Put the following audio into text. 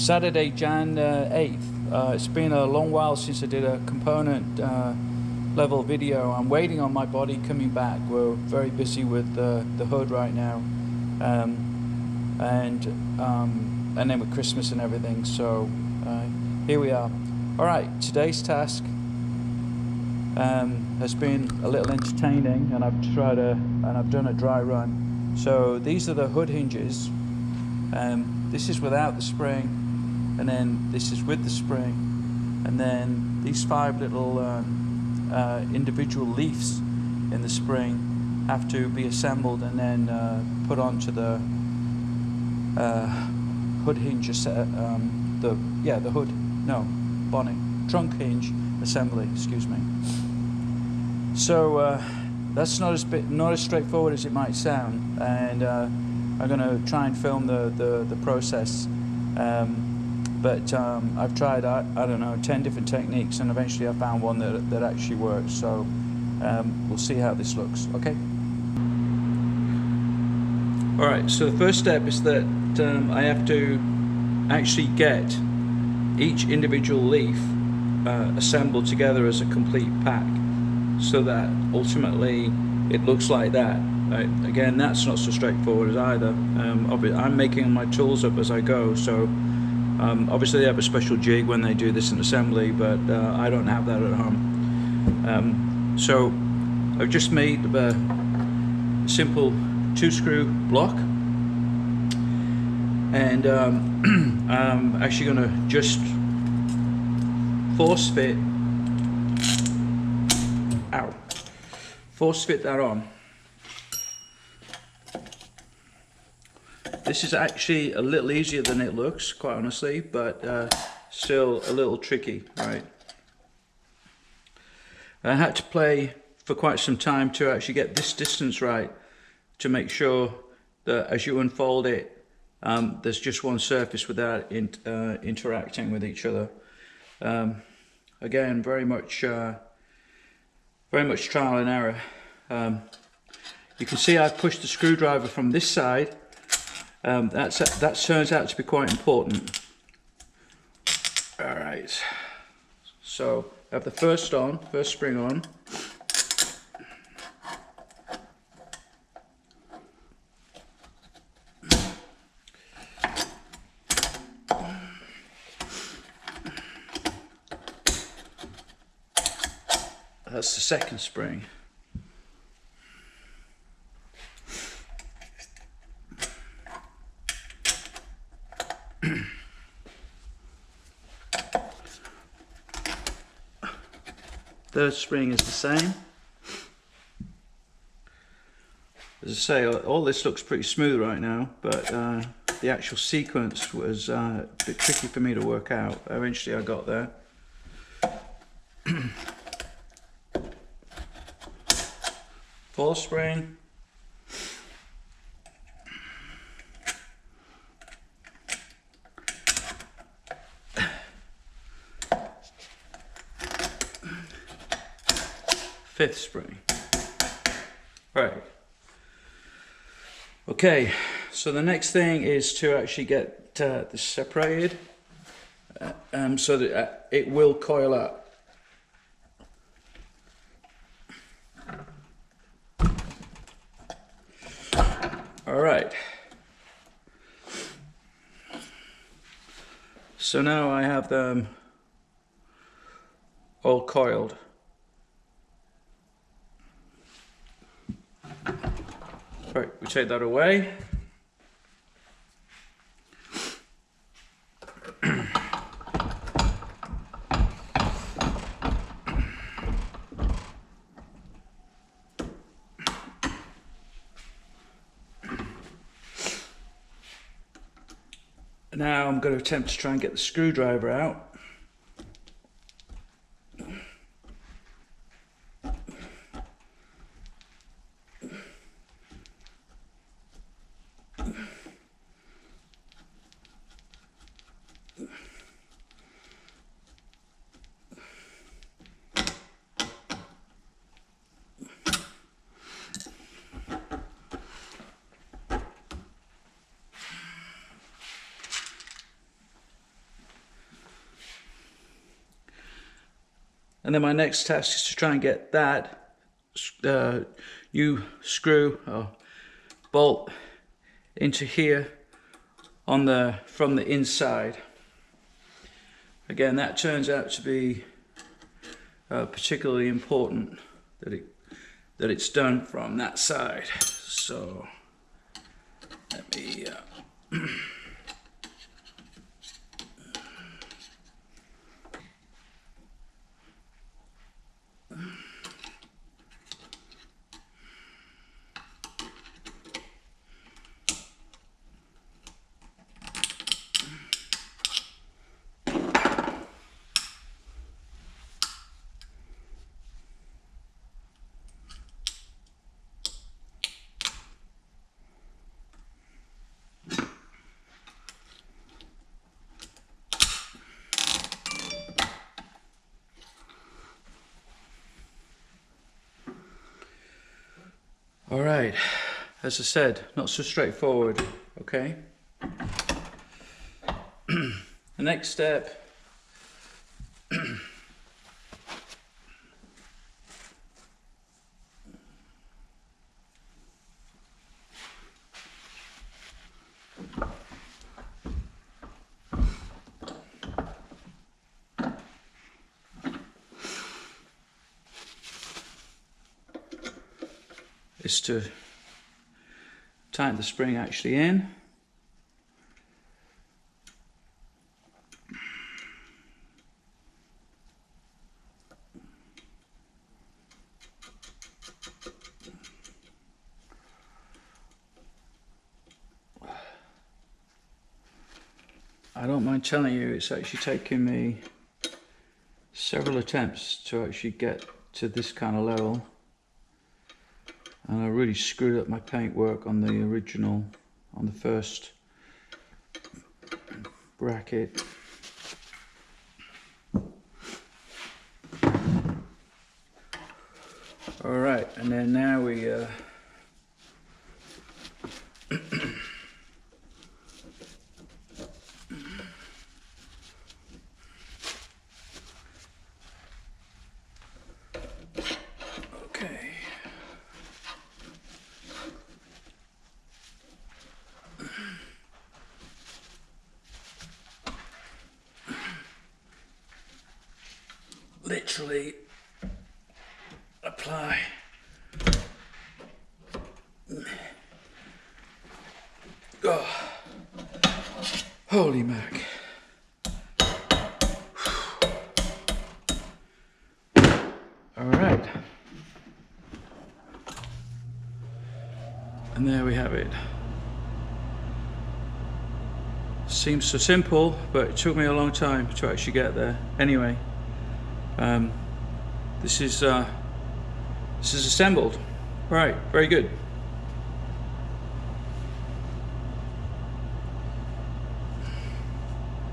Saturday, Jan 8th. It's been a long while since I did a component level video. I'm waiting on my body coming back. We're very busy with the hood right now, and then with Christmas and everything. So here we are. All right, today's task has been a little entertaining, and I've done a dry run. So these are the hood hinges. This is without the spring, and then this is with the spring, and then these 5 little individual leaves in the spring have to be assembled and then put onto the hood hinge trunk hinge assembly, excuse me. So that's not as straightforward as it might sound, and I'm going to try and film the process, but I've tried I don't know 10 different techniques, and eventually I found one that actually works. So we'll see how this looks. Okay. All right. So the first step is that I have to actually get each individual leaf assembled together as a complete pack, so that ultimately it looks like that. Right. Again, that's not so straightforward as either. I'm making my tools up as I go, so obviously they have a special jig when they do this in assembly, but I don't have that at home. So I've just made a simple 2-screw block, and I'm actually going to just force fit that on. This is actually a little easier than it looks, quite honestly, but still a little tricky, right? I had to play for quite some time to actually get this distance right, to make sure that as you unfold it, there's just one surface without interacting with each other. Again, very much trial and error. You can see I've pushed the screwdriver from this side. That turns out to be quite important. All right, so I have the first spring on. That's the second spring. Third spring is the same. As I say, all this looks pretty smooth right now, but the actual sequence was a bit tricky for me to work out. Eventually I got there. Fourth spring. Fifth spring. Right. Okay, so the next thing is to actually get this separated so that it will coil up. All right. So now I have them all coiled. Right, we take that away. Now I'm going to attempt to try and get the screwdriver out. And then my next task is to try and get that new screw or bolt into here from the inside. Again, that turns out to be particularly important that it's done from that side. So let me all right, as I said, not so straightforward, okay? The next step is to tighten the spring actually in. I don't mind telling you, it's actually taken me several attempts to actually get to this kind of level. And I really screwed up my paintwork on the original, on the first bracket. All right, and then now we literally apply holy mac. All right, and there we have it. Seems so simple, but it took me a long time to actually get there. Anyway, this is assembled. Right, very good.